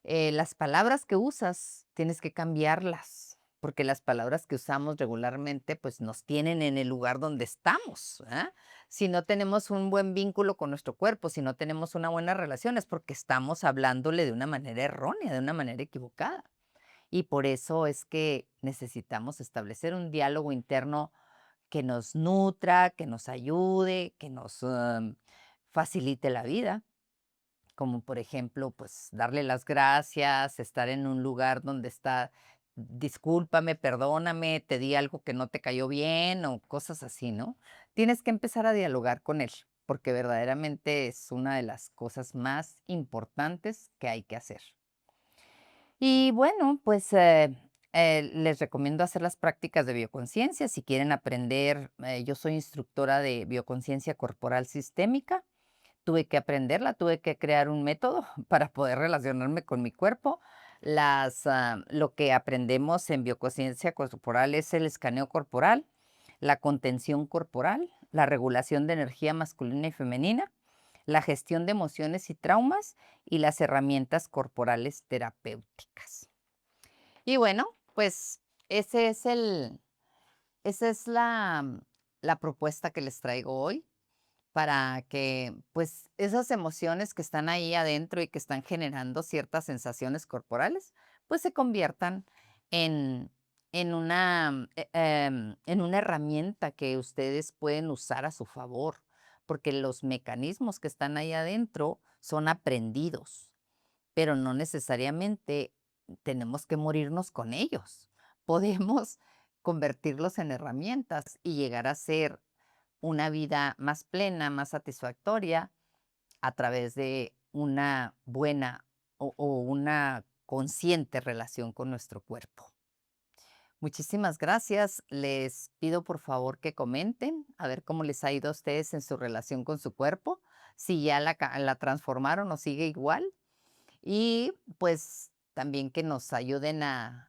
Las palabras que usas tienes que cambiarlas, porque las palabras que usamos regularmente, pues, nos tienen en el lugar donde estamos, ¿ah? Si no tenemos un buen vínculo con nuestro cuerpo, si no tenemos una buena relación, es porque estamos hablándole de una manera errónea, de una manera equivocada. Y por eso es que necesitamos establecer un diálogo interno que nos nutra, que nos ayude, que nos, facilite la vida. Como por ejemplo, pues, darle las gracias, estar en un lugar donde está: "Discúlpame, perdóname, te di algo que no te cayó bien", o cosas así, ¿no? Tienes que empezar a dialogar con él, porque verdaderamente es una de las cosas más importantes que hay que hacer. Y bueno, pues, les recomiendo hacer las prácticas de bioconciencia si quieren aprender. Yo soy instructora de bioconciencia corporal sistémica. Tuve que aprenderla, tuve que crear un método para poder relacionarme con mi cuerpo. Lo que aprendemos en bioconsciencia corporal es el escaneo corporal, la contención corporal, la regulación de energía masculina y femenina, la gestión de emociones y traumas y las herramientas corporales terapéuticas. Y bueno, pues ese es esa es la propuesta que les traigo hoy para que, pues, esas emociones que están ahí adentro y que están generando ciertas sensaciones corporales, pues, se conviertan en en una herramienta que ustedes pueden usar a su favor, porque los mecanismos que están ahí adentro son aprendidos, pero no necesariamente tenemos que morirnos con ellos. Podemos convertirlos en herramientas y llegar a ser una vida más plena, más satisfactoria a través de una buena o una consciente relación con nuestro cuerpo. Muchísimas gracias. Les pido por favor que comenten a ver cómo les ha ido a ustedes en su relación con su cuerpo, si ya la transformaron o sigue igual. Y pues también que nos ayuden a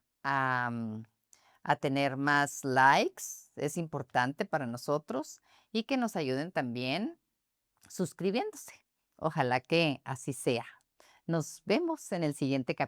tener más likes, es importante para nosotros, y que nos ayuden también suscribiéndose. Ojalá que así sea. Nos vemos en el siguiente capítulo.